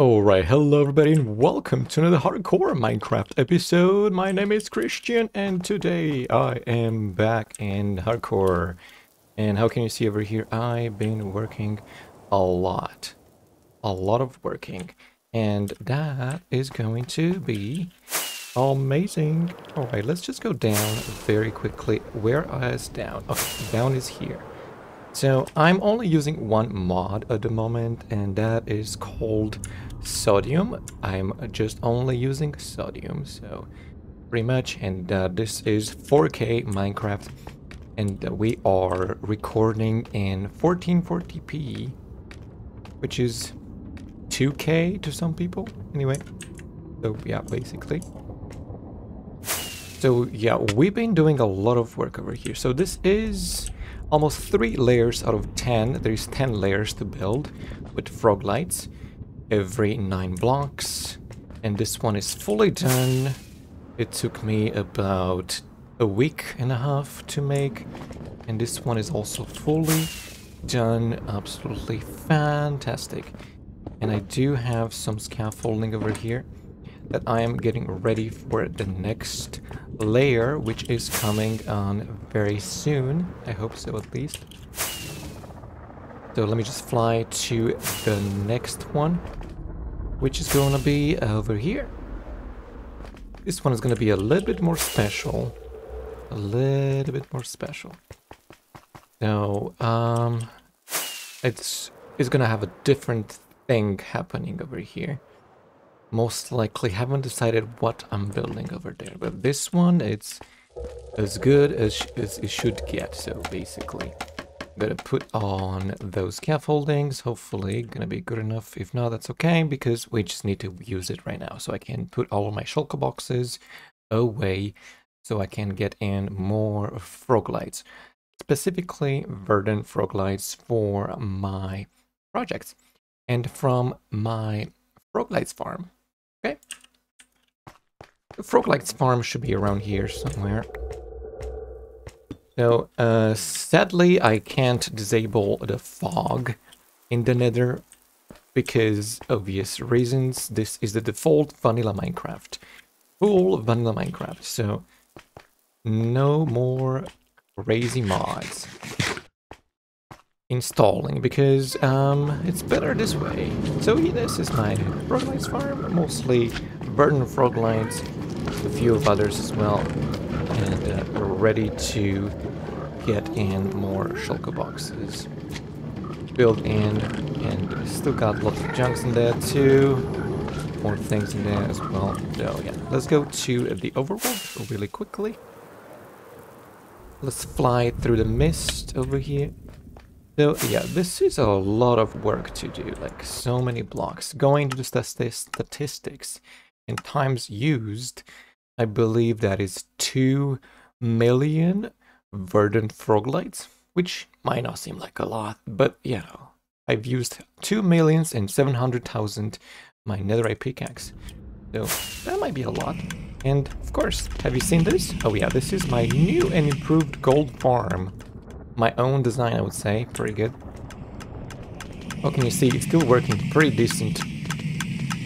Alright, hello everybody and welcome to another hardcore Minecraft episode. My name is Christian and today I am back in hardcore. And how can you see over here? I've been working a lot of working, and that is going to be amazing. Alright, let's just go down very quickly. Where is down? Okay, down is here. So I'm only using one mod at the moment, and that is called Sodium. I'm just only using Sodium, so pretty much. And this is 4K Minecraft, and we are recording in 1440p, which is 2K to some people. Anyway, so yeah, basically. So yeah, we've been doing a lot of work over here. So this is almost 3 layers out of 10. There's 10 layers to build with frog lights every 9 blocks. And this one is fully done. It took me about a week and a half to make. And this one is also fully done. Absolutely fantastic. And I do have some scaffolding over here that I am getting ready for the next layer, which is coming on very soon. I hope so, at least. So let me just fly to the next one, which is going to be over here. This one is going to be a little bit more special. A little bit more special. So, it's going to have a different thing happening over here. Most likely haven't decided what I'm building over there, but this one, it's as good as it should get. So basically, I'm gonna put on those scaffoldings. Hopefully gonna be good enough. If not, that's okay, because we just need to use it right now. So I can put all of my shulker boxes away so I can get in more frog lights, specifically verdant frog lights for my projects and from my frog lights farm. Okay. The frog lights farm should be around here somewhere. So, sadly, I can't disable the fog in the nether because obvious reasons. This is the default vanilla Minecraft. Full vanilla Minecraft. So, no more crazy mods installing, because it's better this way. So yeah, this is my frog lights farm, mostly verdant frog lights, a few of others as well, and we're ready to get in more shulker boxes built in, and still got lots of junks in there too, more things in there as well. So yeah, let's go to the overworld really quickly. Let's fly through the mist over here. So yeah, this is a lot of work to do, like so many blocks. Going to the statistics in times used, I believe that is 2 million verdant frog lights, which might not seem like a lot, but you know, I've used 2,700,000 my netherite pickaxe. So that might be a lot. And of course, have you seen this? Oh yeah, this is my new and improved gold farm. My own design, I would say. Pretty good. How can you see? It's still working pretty decent.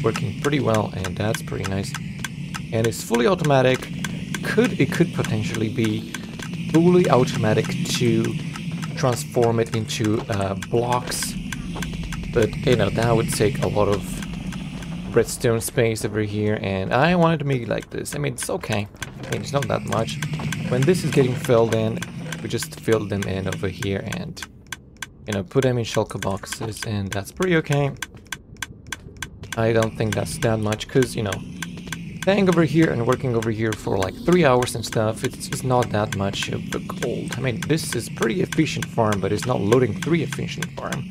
Working pretty well, and that's pretty nice. And it's fully automatic. It could potentially be fully automatic to transform it into blocks. But, you know, that would take a lot of redstone space over here, and I wanted to make it like this. I mean, it's okay. I mean, it's not that much. When this is getting filled in, we just fill them in over here and, you know, put them in shulker boxes, and that's pretty okay. I don't think that's that much, because, you know, staying over here and working over here for like 3 hours and stuff, it's just not that much of the gold. I mean, this is pretty efficient farm, but it's not loading 3 efficient farm.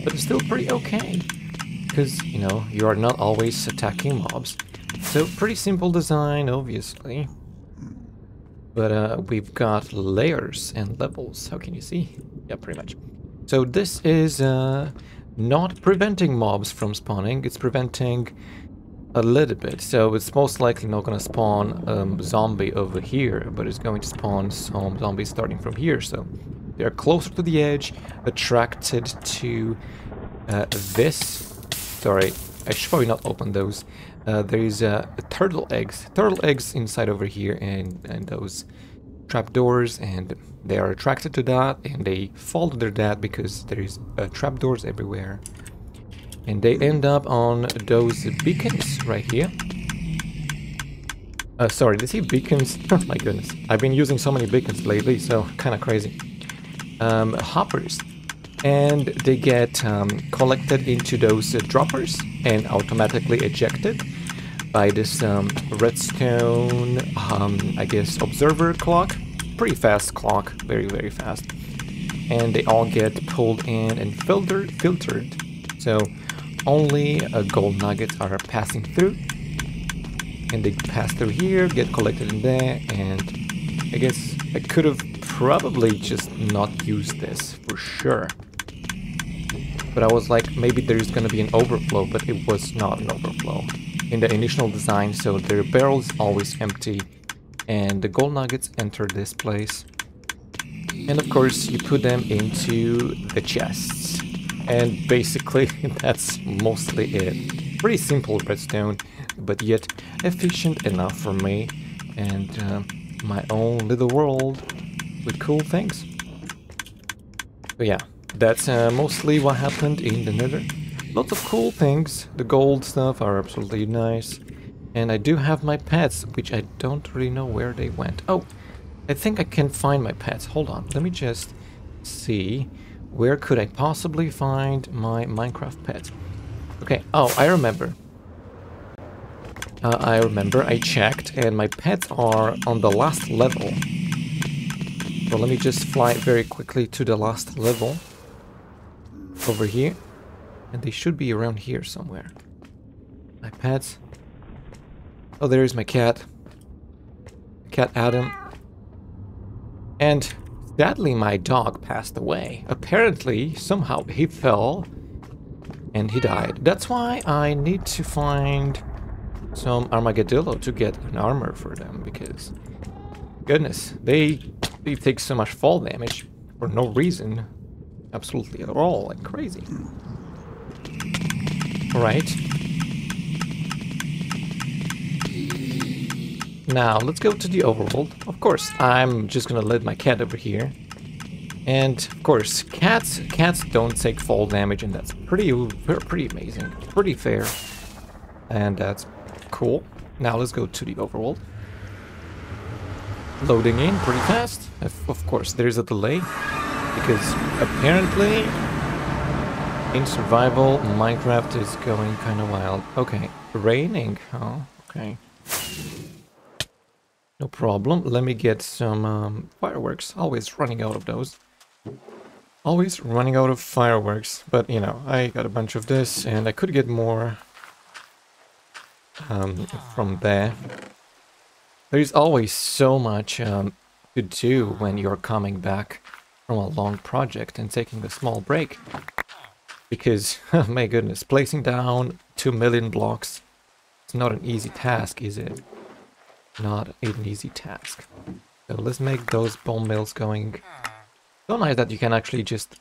But it's still pretty okay, because, you know, you are not always attacking mobs. So, pretty simple design, obviously. But we've got layers and levels. How can you see? Yeah, pretty much. So this is not preventing mobs from spawning. It's preventing a little bit. So it's most likely not going to spawn zombie over here, but it's going to spawn some zombies starting from here. So they're closer to the edge, attracted to this. Sorry, I should probably not open those. There is turtle eggs inside over here, and those trapdoors, and they are attracted to that, and they follow their dad because there is trapdoors everywhere, and they end up on those beacons right here. Sorry, did I see beacons? Oh my goodness, I've been using so many beacons lately, so kind of crazy. Hoppers, and they get collected into those droppers and automatically ejected by this redstone, I guess, observer clock. Pretty fast clock, very, very fast. And they all get pulled in and filtered. So only gold nuggets are passing through. And they pass through here, get collected in there, and I guess I could have probably just not used this for sure. But I was like, maybe there's gonna be an overflow, but it was not an overflow in the initial design, so their barrel is always empty, and the gold nuggets enter this place. And of course, you put them into the chests. And basically, that's mostly it. Pretty simple redstone, but yet efficient enough for me and my own little world with cool things. But yeah, that's mostly what happened in the Nether. Lots of cool things. The gold stuff are absolutely nice. And I do have my pets, which I don't really know where they went. Oh, I think I can find my pets. Hold on, let me just see. Where could I possibly find my Minecraft pets? Okay, oh, I remember. I checked, and my pets are on the last level. So let me just fly very quickly to the last level. Over here. And they should be around here somewhere. My pets. Oh, there is my cat. Cat Adam. And sadly, my dog passed away. Apparently, somehow he fell and he died. That's why I need to find some Armadillo to get an armor for them, because goodness, they take so much fall damage for no reason. Absolutely at all, like crazy. Right. Now, let's go to the overworld. Of course, I'm just gonna let my cat over here. And, of course, cats don't take fall damage, and that's pretty amazing. Pretty fair. And that's cool. Now, let's go to the overworld. Loading in pretty fast. Of course, there's a delay. Because, apparently, in survival, Minecraft is going kind of wild. Okay, raining, huh? Okay. No problem. Let me get some fireworks. Always running out of those. Always running out of fireworks. But, you know, I got a bunch of this, and I could get more from there. There's always so much to do when you're coming back from a long project and taking a small break. Because, my goodness, placing down 2 million blocks is not an easy task, is it? Not an easy task. So let's make those bone mills going. So nice that you can actually just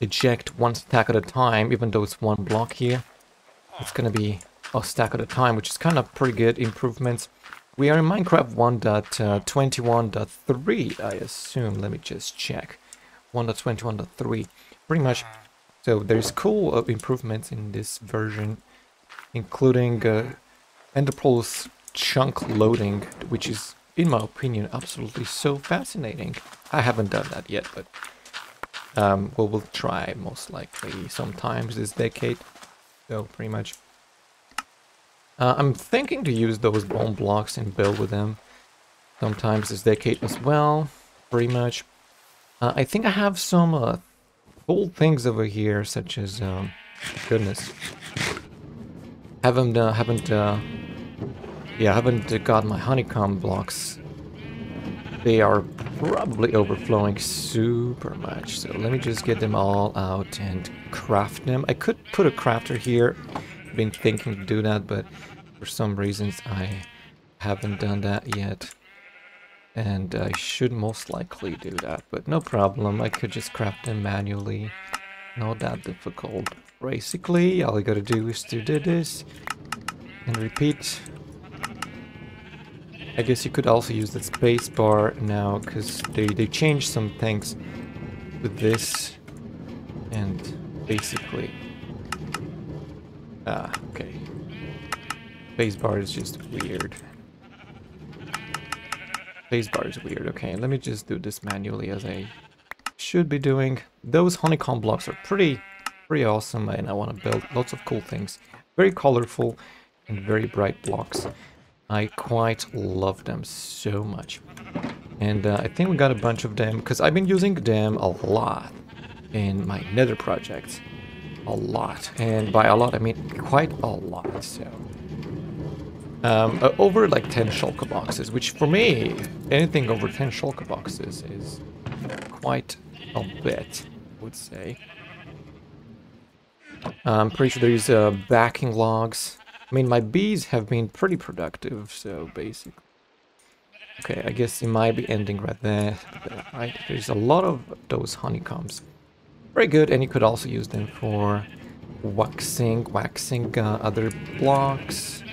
eject one stack at a time, even though it's one block here. It's gonna be a stack at a time, which is kind of pretty good improvements. We are in Minecraft 1.21.3, I assume. Let me just check. 1.21.3. Pretty much. So there's cool improvements in this version, including Ender Pearl's chunk loading, which is, in my opinion, absolutely so fascinating. I haven't done that yet, but we'll try most likely sometimes this decade. So pretty much. I'm thinking to use those bone blocks and build with them sometimes this decade as well. Pretty much. I think I have some cool things over here, such as goodness, haven't got my honeycomb blocks. They are probably overflowing super much, so let me just get them all out and craft them. I could put a crafter here. I've been thinking to do that, but for some reasons I haven't done that yet. And I should most likely do that, but no problem. I could just craft them manually. Not that difficult. basically, all I gotta do is to do this and repeat. I guess you could also use the space bar now, because they changed some things with this. And basically... okay. Space bar is just weird. Space bar is weird. Okay, let me just do this manually as I should be doing. Those honeycomb blocks are pretty awesome, and I want to build lots of cool things. Very colorful and very bright blocks. I quite love them so much. And I think we got a bunch of them, because I've been using them a lot in my nether projects. A lot. And by a lot, I mean quite a lot, so... over like 10 shulker boxes, which for me, anything over 10 shulker boxes is quite a bit, I would say. I'm pretty sure there's backing logs. I mean, my bees have been pretty productive, so basically. Okay, I guess it might be ending right there. Right, there's a lot of those honeycombs. Very good, and you could also use them for waxing other blocks,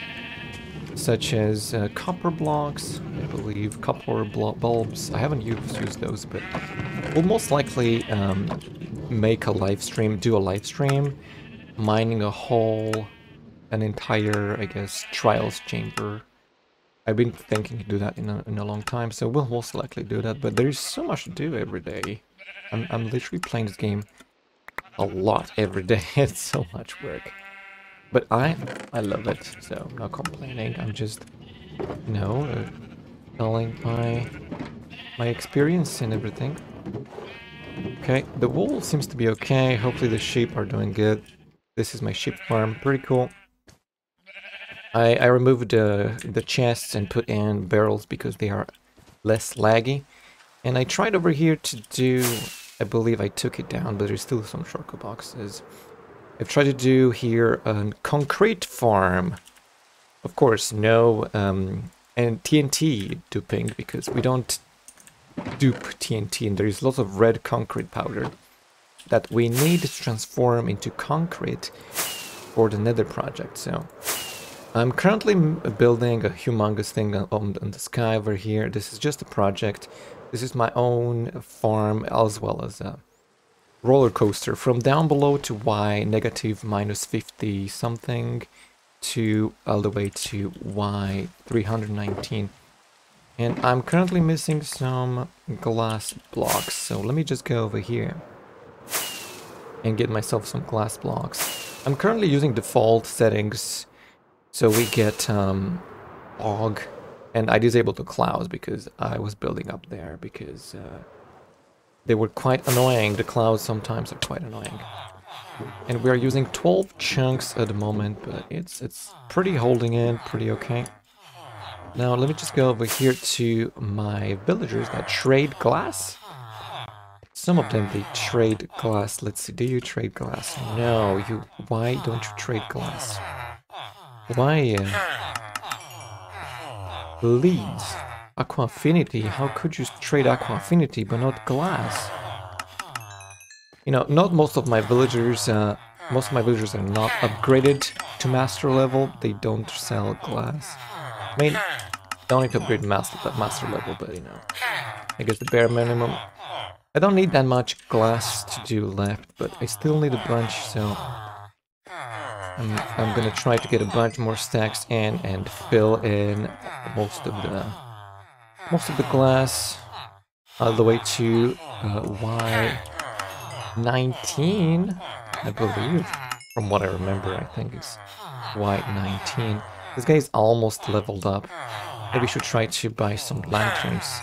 such as copper blocks, I believe, copper bulbs. I haven't used those, but we'll most likely make a live stream, do a live stream, mining an entire, I guess, trials chamber. I've been thinking to do that in a long time, so we'll most likely do that, but there's so much to do every day. I'm literally playing this game a lot every day. It's so much work. But I love it, so I'm not complaining. I'm just, you know, telling my experience and everything. Okay, the wool seems to be okay. Hopefully the sheep are doing good. This is my sheep farm. Pretty cool. I removed the chests and put in barrels because they are less laggy. And I tried over here to do... I believe I took it down, but there's still some shulker boxes. I've tried to do here a concrete farm. Of course, no and TNT duping, because we don't dupe TNT, and there's lots of red concrete powder that we need to transform into concrete for the nether project. So I'm currently building a humongous thing on the sky over here. This is just a project. This is my own farm, as well as a roller coaster from down below to y negative minus 50 something to all the way to y 319. And I'm currently missing some glass blocks, so let me just go over here and get myself some glass blocks. I'm currently using default settings, so we get fog, and I disabled the clouds because I was building up there, because they were quite annoying. The clouds sometimes are quite annoying. And we are using 12 chunks at the moment, but it's pretty holding in, pretty okay. Now let me just go over here to my villagers that trade glass. Some of them, they trade glass. Let's see, do you trade glass? No, you... Why don't you trade glass? Why? Please. Aqua Affinity, how could you trade Aqua Affinity but not glass? You know, not most of my villagers, most of my villagers are not upgraded to master level. They don't sell glass. I mean, don't need to upgrade master level, but you know, I guess the bare minimum. I don't need that much glass to do left, but I still need a bunch, so I'm gonna try to get a bunch more stacks in and fill in most of the glass all the way to Y19, I believe. From what I remember, I think it's Y19. This guy's almost leveled up. Maybe I should try to buy some lanterns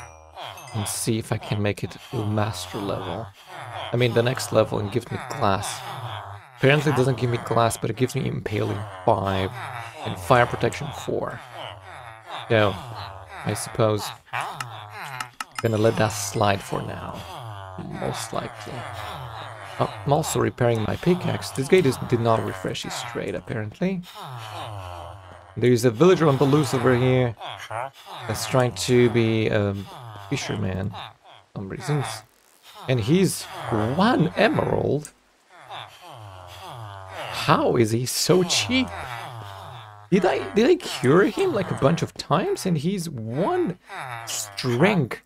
and see if I can make it master level. I mean, the next level, and give me glass. Apparently it doesn't give me glass, but it gives me impaling 5 and fire protection 4. So, I suppose I'm gonna let that slide for now, most likely. I'm also repairing my pickaxe. This guy did not refresh his trade, apparently. There's a villager on the loose over here that's trying to be a fisherman for some reasons. And he's 1 emerald. How is he so cheap? Did I cure him like a bunch of times and he's 1 strength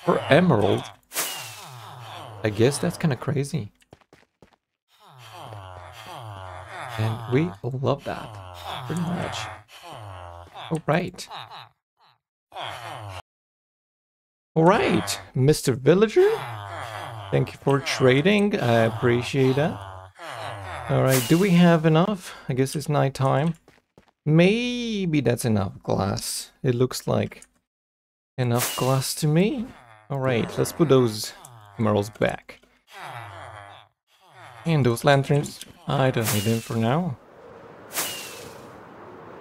per emerald? I guess that's kind of crazy. And we love that pretty much. Alright. Alright, Mr. Villager. Thank you for trading. I appreciate that. Alright, do we have enough? I guess it's night time. Maybe that's enough glass. It looks like enough glass to me. Alright, let's put those emeralds back. And those lanterns, I don't need them for now.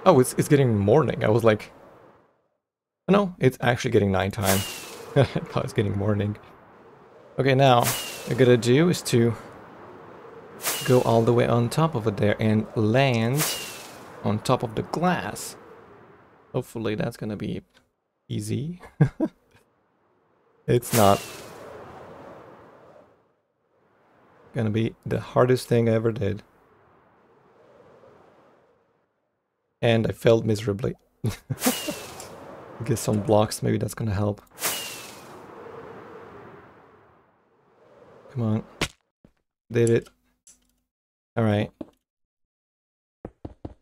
Oh, it's getting morning. I was like... No, it's actually getting nighttime. I thought it's getting morning. Okay, now, what I gotta do is to go all the way on top of it there and land on top of the glass. Hopefully that's gonna be easy. It's not. Gonna be the hardest thing I ever did. And I failed miserably. Get some blocks, maybe that's gonna help. Come on. Did it. Alright.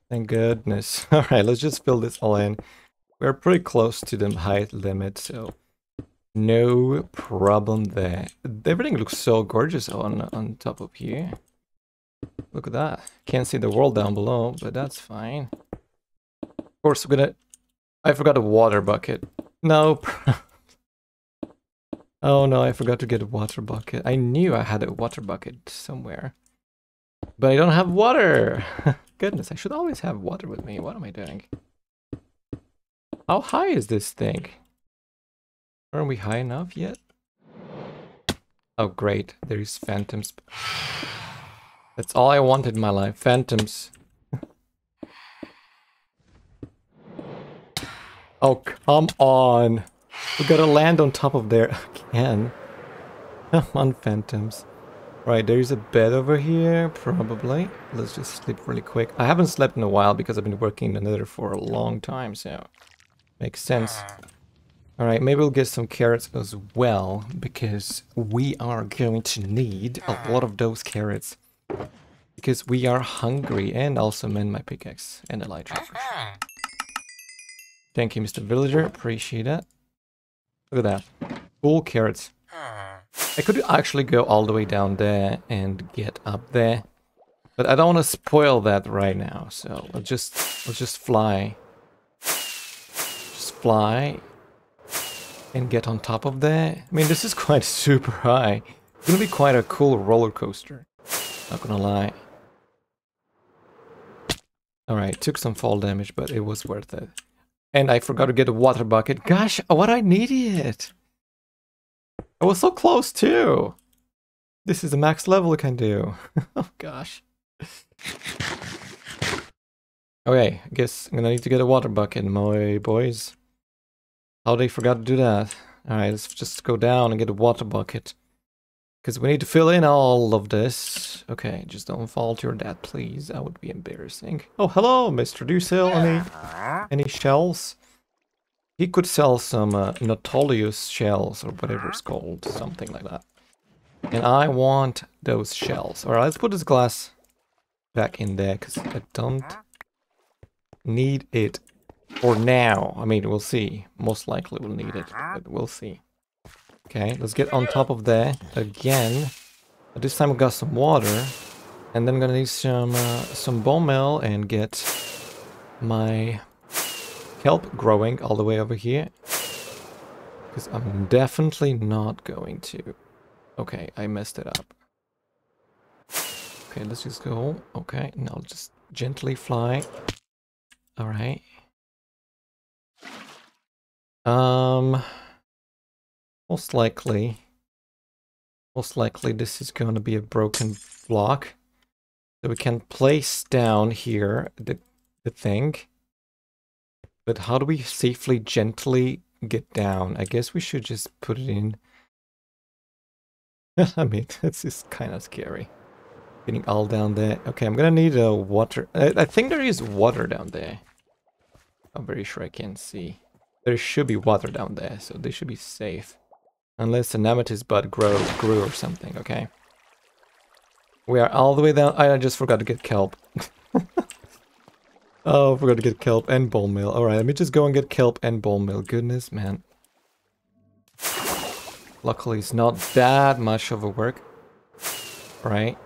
Thank goodness. Alright, let's just fill this all in. We're pretty close to the height limit, so no problem there. Everything looks so gorgeous on top of here. Look at that. Can't see the world down below, but that's fine. Of course, we're gonna... I forgot a water bucket. No. Oh no, I forgot to get a water bucket. I knew I had a water bucket somewhere. But I don't have water! Goodness, I should always have water with me. What am I doing? How high is this thing? Aren't we high enough yet? Oh great, there's phantoms. That's all I wanted in my life, phantoms. Oh, come on. We gotta land on top of there again. Come on, phantoms. Right, there's a bed over here, probably. Let's just sleep really quick. I haven't slept in a while because I've been working in the nether for a long time, so... Makes sense. Alright, maybe we'll get some carrots as well, because we are going to need a lot of those carrots. Because we are hungry, and also mend my pickaxe and elytra. Thank you, Mr. Villager. Appreciate that. Look at that. Cool carrots. I could actually go all the way down there and get up there. But I don't want to spoil that right now, so let's just fly. Just fly. And get on top of there. I mean, this is quite super high. It's gonna be quite a cool roller coaster. Not gonna lie. Alright, took some fall damage, but it was worth it. And I forgot to get a water bucket. Gosh, what I needed! I was so close too! This is the max level I can do. Oh gosh. Okay, I guess I'm gonna need to get a water bucket, my boys. How they forgot to do that. Alright, let's just go down and get a water bucket. Because we need to fill in all of this. Okay, just don't fall to your death, please. That would be embarrassing. Oh, hello, Mr. Do you sell any shells? He could sell some Nautilus shells, or whatever it's called. Something like that. And I want those shells. Alright, let's put this glass back in there, because I don't need it for now. I mean, we'll see. Most likely we'll need it, but we'll see. Okay, let's get on top of there again. But this time we got some water. And then I'm gonna need some bone meal and get my kelp growing all the way over here. Because I'm definitely not going to. Okay, I messed it up. Okay, let's just go. Okay, now just gently fly. Alright. Most likely this is going to be a broken block. So we can place down here the thing. But how do we safely, gently get down? I guess we should just put it in. I mean, it's just kind of scary. Getting all down there. Okay, I'm gonna need a water. I think there is water down there. I'm very sure I can see. There should be water down there, so they should be safe. Unless an amethyst bud grew or something, okay? We are all the way down. I just forgot to get kelp. Oh, I forgot to get kelp and bone meal. Alright, let me just go and get kelp and bone meal. Goodness, man. Luckily, it's not that much of a work. Right?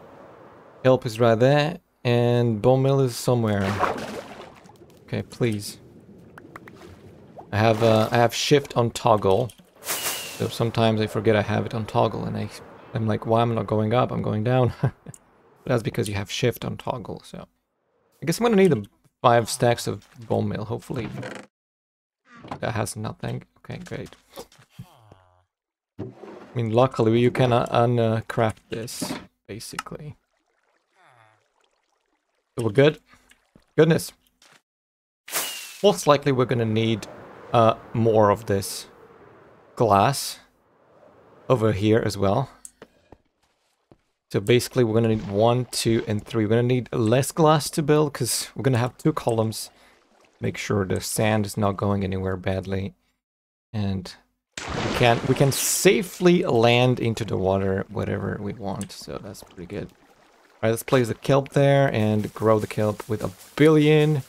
Kelp is right there, and bone meal is somewhere. Okay, please. I have shift on toggle. So sometimes I forget I have it on toggle, and I'm like, why am I not going up? I'm going down. But that's because you have shift on toggle, so. I guess I'm gonna need 5 stacks of bone meal, hopefully. That has nothing. Okay, great. I mean, luckily you can uncraft this, basically. So we're good. Goodness. Most likely we're gonna need more of this glass over here as well. So basically we're gonna need 1, 2, and 3. We're gonna need less glass to build because we're gonna have 2 columns. Make sure the sand is not going anywhere badly. And we can safely land into the water whatever we want, so that's pretty good. Alright, let's place the kelp there and grow the kelp with 1 billion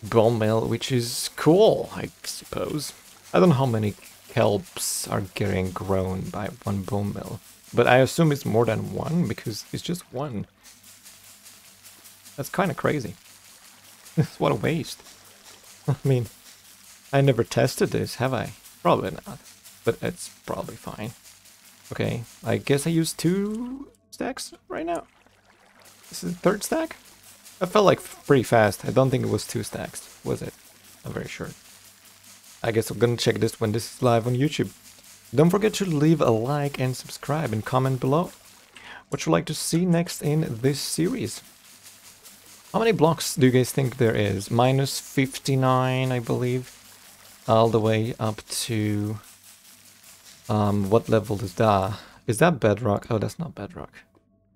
bone meal, which is cool, I suppose. I don't know how many kelps are getting grown by 1 bone meal, but I assume it's more than 1 because it's just 1. That's kind of crazy. What a waste. I mean, I never tested this, have I? Probably not, but it's probably fine. Okay, I guess I used 2 stacks right now. This is the 3rd stack? I felt like pretty fast. I don't think it was 2 stacks, was it? I'm very sure. I guess I'm gonna check this when this is live on YouTube. Don't forget to leave a like and subscribe and comment below what you'd like to see next in this series. How many blocks do you guys think there is? Minus 59, I believe. All the way up to... what level is that? Is that bedrock? Oh, that's not bedrock.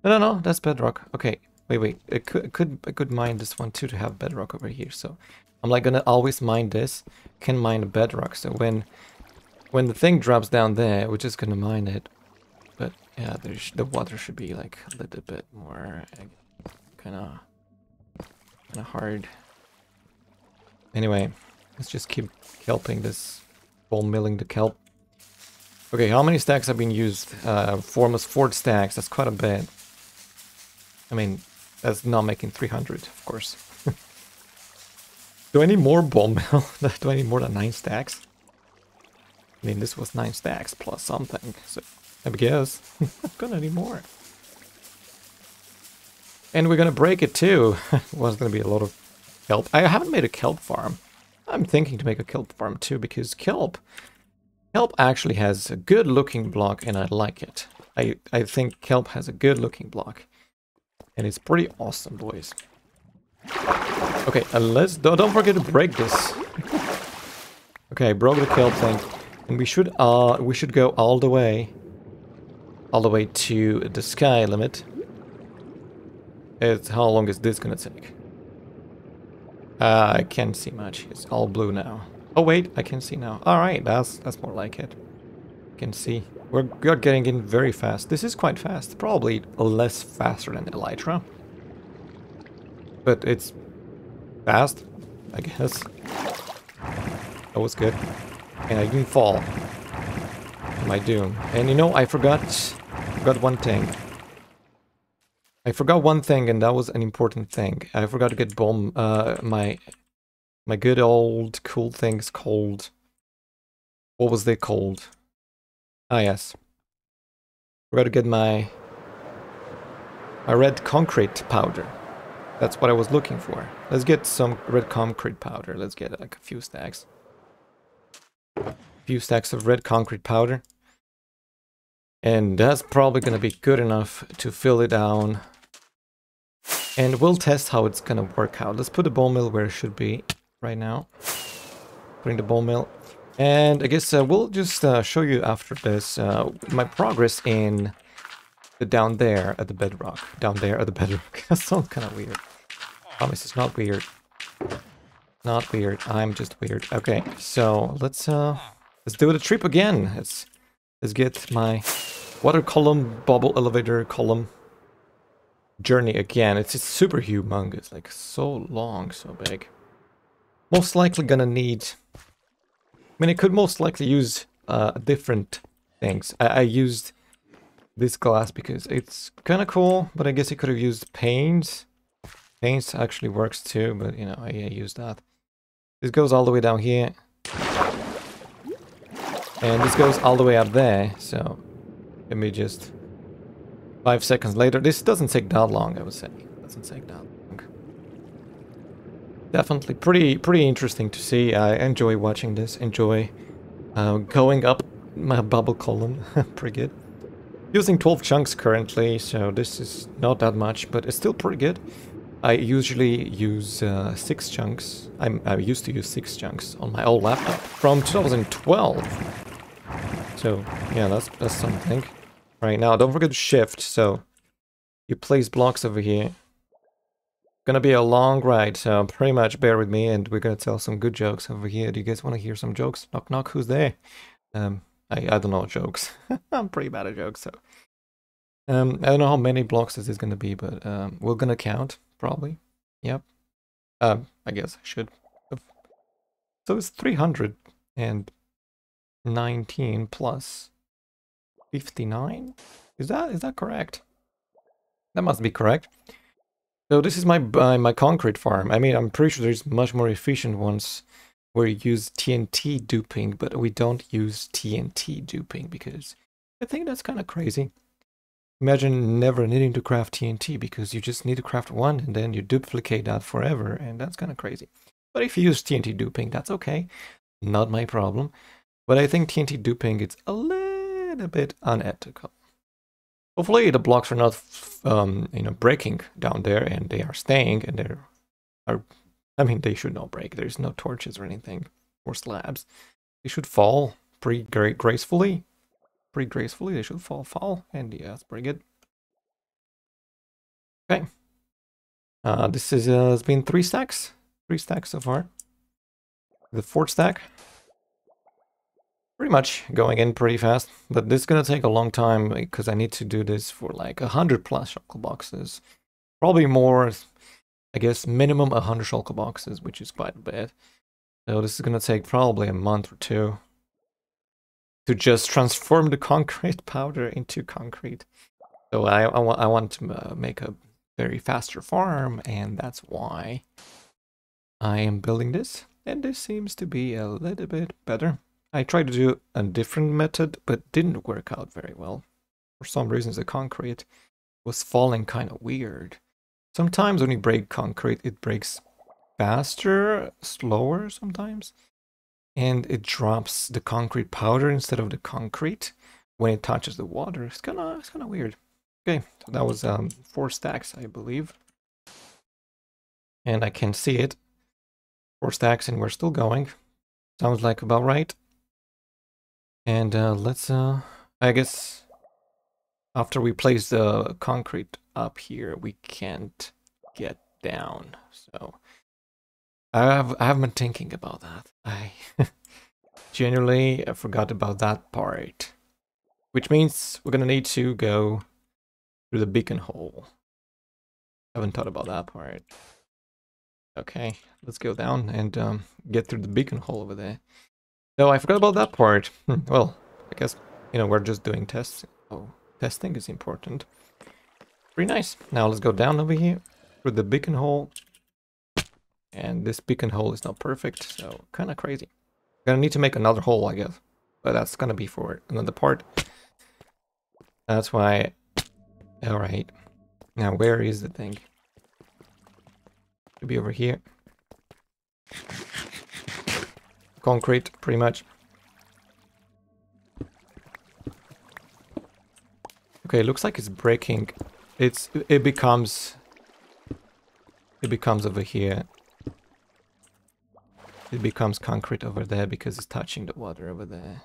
No, that's bedrock. Okay, wait. I could mine this one too to have bedrock over here. So I'm like gonna always mine this. Can mine a bedrock. So when the thing drops down there, we're just gonna mine it. But yeah, the water should be like a little bit more kind of hard. Anyway, let's just keep kelping this, bone milling the kelp. Okay, how many stacks have been used? Almost 4 stacks. That's quite a bit. I mean, that's not making 300, of course. Do I need more bone meal? Do I need more than 9 stacks? I mean, this was 9 stacks plus something, so I guess I'm gonna need more. And we're gonna break it too. Was gonna be a lot of kelp. I haven't made a kelp farm. I'm thinking to make a kelp farm too, because kelp actually has a good looking block and I like it. I think kelp has a good looking block. And it's pretty awesome, boys. Okay, don't forget to break this. Okay, I broke the kelp thing. And we should go all the way to the sky limit. How long is this gonna take? I can't see much. It's all blue now. Oh wait, I can see now. Alright, that's more like it. I can see. We're getting in very fast. This is quite fast. Probably less faster than Elytra. But it's fast, I guess. That was good. And I didn't fall to my doom. And you know, I forgot one thing. I forgot one thing, and that was an important thing. I forgot to get my good old cool things called... What was they called? Ah, yes. Forgot to get my red concrete powder. That's what I was looking for. Let's get some red concrete powder. Let's get like a few stacks. A few stacks of red concrete powder. And that's probably gonna be good enough to fill it down. And we'll test how it's gonna work out. Let's put the bone mill where it should be right now. Putting the bone mill. And I guess we'll just show you after this my progress in down there at the bedrock. Down there at the bedrock. That sounds kind of weird. Promise it's not weird. Not weird. I'm just weird. Okay, so let's do the trip again. Let's get my water column, bubble elevator column journey again. It's super humongous, like so long, so big. Most likely gonna need. I mean, it could most likely use different things. I used this glass because it's kind of cool, but I guess it could have used paint. Paint actually works too, but you know, I used that. This goes all the way down here. And this goes all the way up there, so let me just 5 seconds later. This doesn't take that long, I would say. It doesn't take that long. Definitely pretty interesting to see. I enjoy watching this. Enjoy going up my bubble column. Pretty good. Using 12 chunks currently, so this is not that much, but it's still pretty good. I usually use 6 chunks. I used to use 6 chunks on my old laptop from 2012. So yeah, that's something. Right now, don't forget to shift. So you place blocks over here. Gonna be a long ride, so pretty much bear with me, and we're gonna tell some good jokes over here. Do you guys want to hear some jokes? Knock knock, who's there? I don't know jokes. I'm pretty bad at jokes, so I don't know how many blocks this is gonna be, but we're gonna count probably. Yep. I guess I should. So it's 319 plus 59. Is that correct? That must be correct. So this is my concrete farm. I mean, I'm pretty sure there's much more efficient ones where you use TNT duping, but we don't use TNT duping because I think that's kind of crazy. Imagine never needing to craft TNT because you just need to craft one and then you duplicate that forever, and that's kind of crazy. But if you use TNT duping, that's okay. Not my problem. But I think TNT duping is a little bit unethical. Hopefully the blocks are not, you know, breaking down there, and they are staying, and I mean, they should not break. There's no torches or anything, or slabs. They should fall pretty gracefully. Pretty gracefully, they should fall, and yeah, that's pretty good. Okay. This is has been 3 stacks. 3 stacks so far. The 4th stack. Pretty much going in pretty fast, but this is gonna take a long time because I need to do this for like 100 plus shulker boxes. Probably more, I guess minimum 100 shulker boxes, which is quite a bit. So this is gonna take probably a month or 2 to just transform the concrete powder into concrete. So I want to make a very faster farm, and that's why I am building this. And this seems to be a little bit better. I tried to do a different method, but didn't work out very well. For some reasons, the concrete was falling kind of weird. Sometimes when you break concrete, it breaks faster, slower sometimes. And it drops the concrete powder instead of the concrete when it touches the water. It's kind of weird. Okay, so that was 4 stacks, I believe. And I can see it. 4 stacks, and we're still going. Sounds like about right. And let's, I guess, after we place the concrete up here, we can't get down. So I have been thinking about that. I genuinely forgot about that part, which means we're gonna need to go through the beacon hole. Haven't thought about that part. Okay, let's go down and get through the beacon hole over there. No, I forgot about that part. Well, I guess, you know, we're just doing tests. Oh, testing is important. Pretty nice. Now let's go down over here through the beacon hole. And this beacon hole is not perfect, so kind of crazy. Gonna need to make another hole, I guess. But that's gonna be for another part. That's why... Alright. Now, where is the thing? Should be over here. Concrete, pretty much. Okay, looks like it's breaking. It becomes over here. It becomes concrete over there because it's touching the water over there.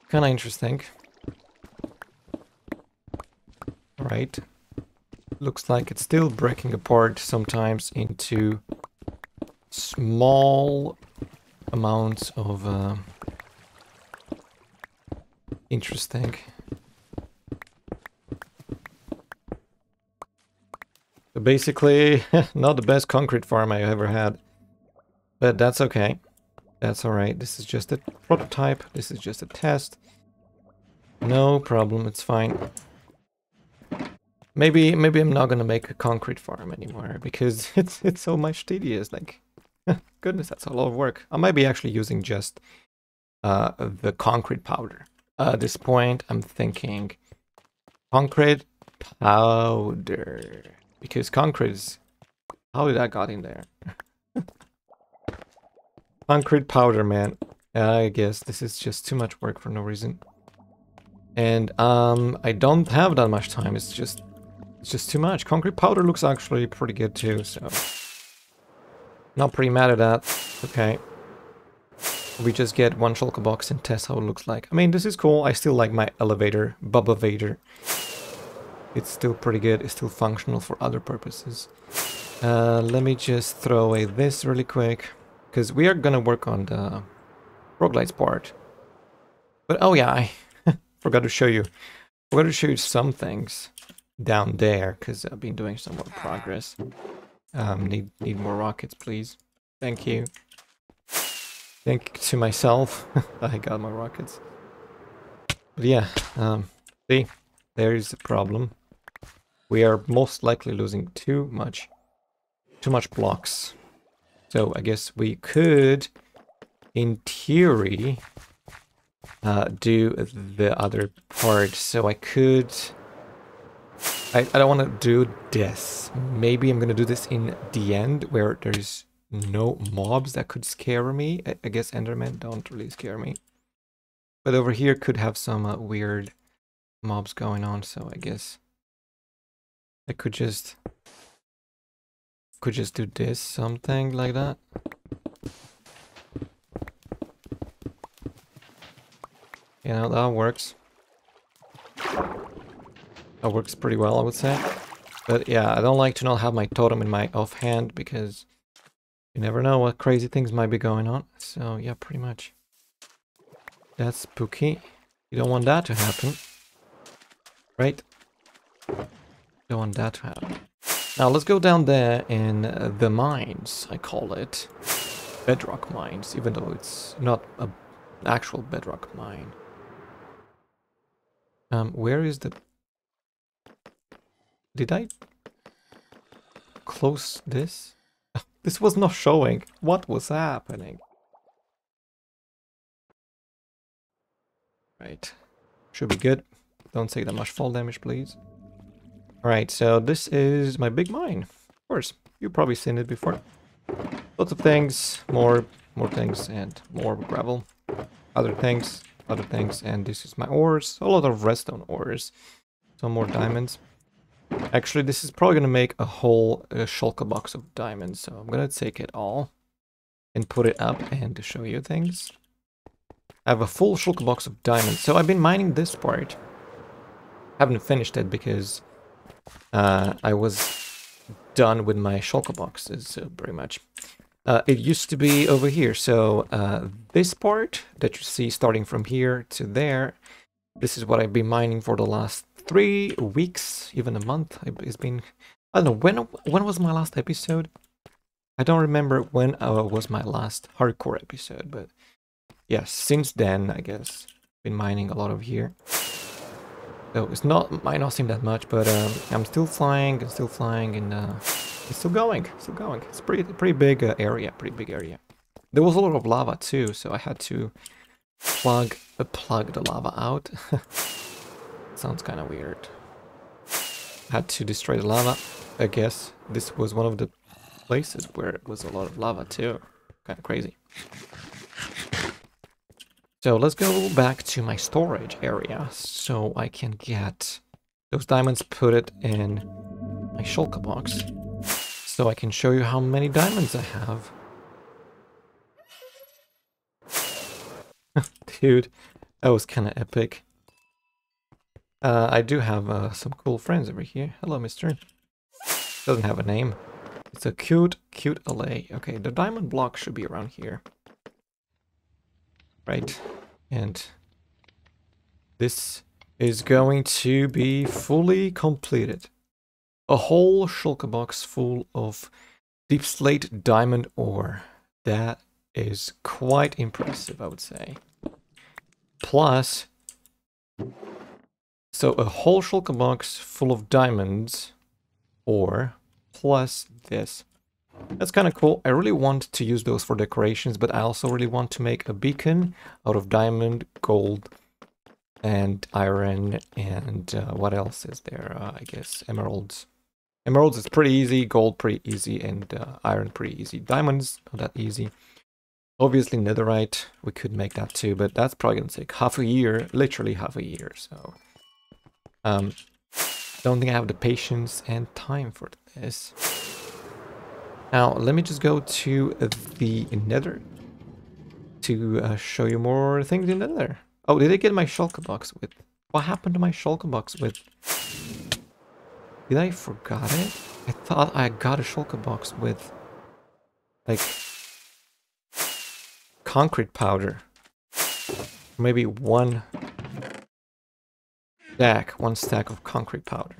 Kind of interesting. right? Looks like it's still breaking apart sometimes into small amounts of interesting. So basically, not the best concrete farm I ever had. But that's okay. That's alright. This is just a prototype. This is just a test. No problem, it's fine. Maybe I'm not gonna make a concrete farm anymore because it's so much tedious. Like, goodness, that's a lot of work. I might be actually using just the concrete powder. At this point, I'm thinking concrete powder because concrete is how did I got in there? Concrete powder, man. I guess this is just too much work for no reason. And I don't have that much time. It's just too much. Concrete powder looks actually pretty good too, so not pretty mad at that. Okay. We just get one shulker box and test how it looks like. I mean, this is cool. I still like my elevator, Bubba Vader. It's still pretty good. It's still functional for other purposes. Let me just throw away this really quick, because we are gonna work on the roguelites part. But oh yeah, I forgot to show you. Forgot to show you some things down there, because I've been doing some more progress. Need more rockets, please. Thank you. Thank you to myself. I got my rockets. But yeah, see, there's a problem. We are most likely losing too much blocks. So I guess we could, in theory, do the other part. So I could... I don't want to do this. Maybe I'm going to do this in the end, where there's no mobs that could scare me. I guess Endermen don't really scare me. But over here could have some weird mobs going on, so I guess I could just do this, something like that. You know, that works. That works pretty well, I would say. But yeah, I don't like to not have my totem in my offhand, because you never know what crazy things might be going on. So yeah, pretty much. That's spooky. You don't want that to happen. Right? Don't want that to happen. Now let's go down there in the mines, I call it. Bedrock mines, even though it's not an actual bedrock mine. Where is the... Did I close this? This was not showing. What was happening? Right. Should be good. Don't take that much fall damage, please. Alright, so this is my big mine. Of course, you've probably seen it before. Lots of things, more things, and more gravel. Other things, and this is my ores. A lot of redstone ores. Some more diamonds. Actually, this is probably going to make a whole shulker box of diamonds, so I'm going to take it all and put it up and show you things. I have a full shulker box of diamonds, so I've been mining this part. Haven't finished it because I was done with my shulker boxes, pretty much. It used to be over here, so this part that you see starting from here to there, this is what I've been mining for the last 3 weeks, even a month. It's been... I don't know, when was my last episode? I don't remember when was my last hardcore episode, but yeah, since then, I guess, been mining a lot of here. So it's not, might not seem that much, but I'm still flying, and it's still going, It's pretty big area, There was a lot of lava too, so I had to plug the lava out. Sounds kind of weird. Had to destroy the lava. I guess this was one of the places where it was a lot of lava too. Kind of crazy. So let's go back to my storage area so I can get those diamonds, put it in my shulker box, so I can show you how many diamonds I have. Dude, that was kind of epic. I do have some cool friends over here. Hello, mister. Doesn't have a name. It's a cute LA. Okay, the diamond block should be around here. Right. And this is going to be fully completed. A whole shulker box full of deep slate diamond ore. That is quite impressive, I would say. Plus, so a whole shulker box full of diamonds ore plus this. That's kind of cool. I really want to use those for decorations, but I also really want to make a beacon out of diamond, gold, and iron, and what else is there? I guess emeralds. Emeralds is pretty easy, gold pretty easy, and iron pretty easy. Diamonds not that easy. Obviously netherite, we could make that too, but that's probably gonna take half a year, literally half a year, so... don't think I have the patience and time for this. Now, let me just go to the nether to show you more things in the nether. Oh, did I get my shulker box with? What happened to my shulker box with? Did I forgot it? I thought I got a shulker box with, like, concrete powder. Maybe one stack of concrete powder.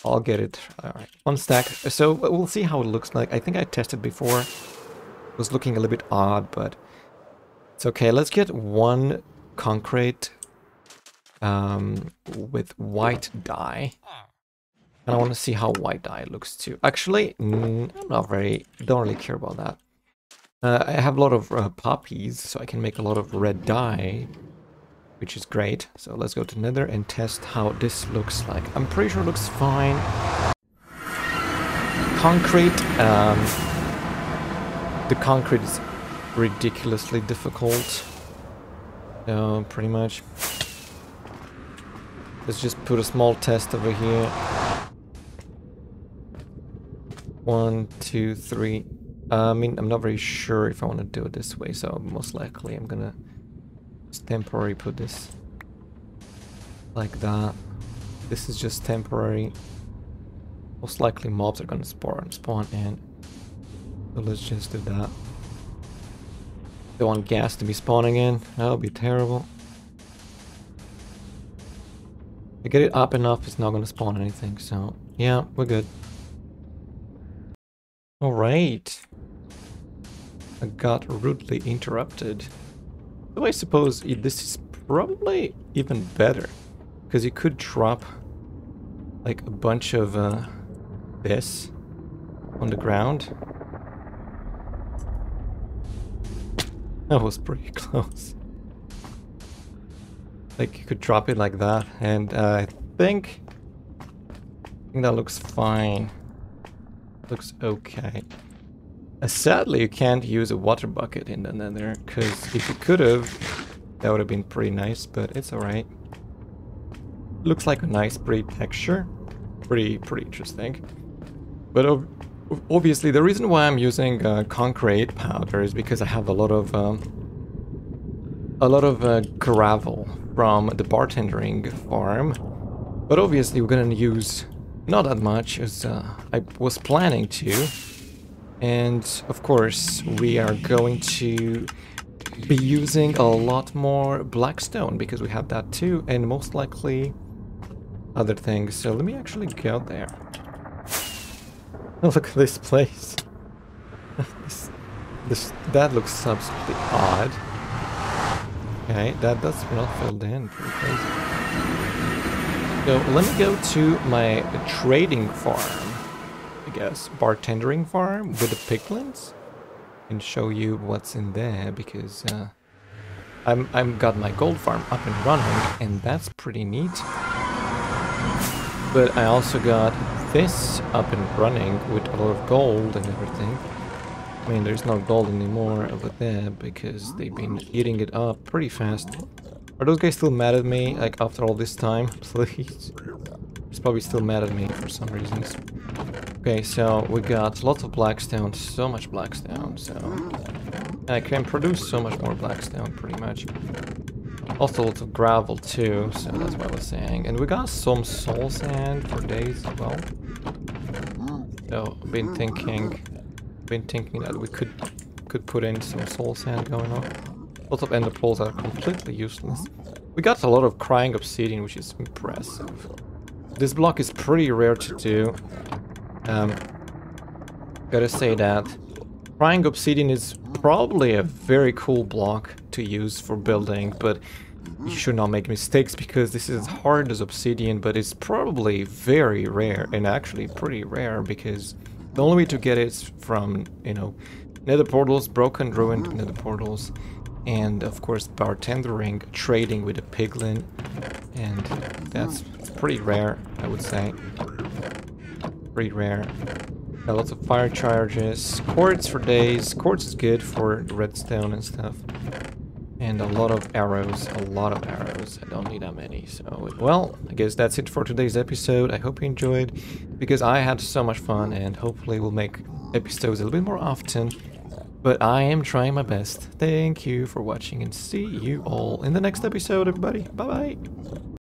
I'll get it. Alright, one stack. So we'll see how it looks like. I think I tested before. It was looking a little bit odd, but it's okay. Let's get one concrete with white dye. And I want to see how white dye looks too. Actually, I'm not don't really care about that. I have a lot of poppies, so I can make a lot of red dye, which is great. So let's go to Nether and test how this looks like. I'm pretty sure it looks fine. Concrete, the concrete is ridiculously difficult. So pretty much. Let's just put a small test over here. 1, 2, 3. I mean, I'm not very sure if I want to do it this way, so most likely I'm gonna just temporarily put this like that. This is just temporary. Most likely mobs are gonna spawn in. So let's just do that. Don't want gas to be spawning in. That would be terrible. If I get it up enough, it's not gonna spawn anything, so yeah, we're good. Alright. I got rudely interrupted. So I suppose this is probably even better. Because you could drop like a bunch of this on the ground. That was pretty close. Like you could drop it like that, and I think that looks fine. Looks okay. Sadly, you can't use a water bucket in the nether, because if you could have, that would have been pretty nice, but it's alright. Looks like a nice pretty texture. Pretty interesting. But obviously, the reason why I'm using concrete powder is because I have a lot of gravel from the bartendering farm. But obviously, we're gonna use not that much as I was planning to. And of course, we are going to be using a lot more blackstone because we have that too, and most likely other things. So let me actually go there. Oh, look at this place. That looks absolutely odd. Okay, that's not filled in. Pretty crazy. So let me go to my trading farm. I guess bartendering farm with the piglins and show you what's in there, because I'm got my gold farm up and running, and that's pretty neat. But I also got this up and running with a lot of gold and everything. I mean, there's no gold anymore over there because they've been eating it up pretty fast. Are those guys still mad at me, like, after all this time? Please. He's probably still mad at me for some reasons. Okay, so we got lots of blackstone, so much blackstone, so... And I can produce so much more blackstone, pretty much. Also lots of gravel too, so that's what I was saying. And we got some soul sand for days as well. So been thinking that we could put in some soul sand going on. Lots of ender pearls that are completely useless. We got a lot of crying obsidian, which is impressive. This block is pretty rare to do. Gotta say that. Crying obsidian is probably a very cool block to use for building, but you should not make mistakes because this is as hard as obsidian, but it's probably very rare, and actually pretty rare because the only way to get it is from, you know, nether portals, broken, ruined nether portals, and of course bartendering, trading with a piglin, and that's pretty rare, I would say. Pretty rare. Got lots of fire charges, quartz for days. Quartz is good for redstone and stuff. And a lot of arrows, I don't need that many. So, well, I guess that's it for today's episode. I hope you enjoyed, because I had so much fun, and hopefully we'll make episodes a little bit more often. But I am trying my best. Thank you for watching, and see you all in the next episode, everybody. Bye-bye.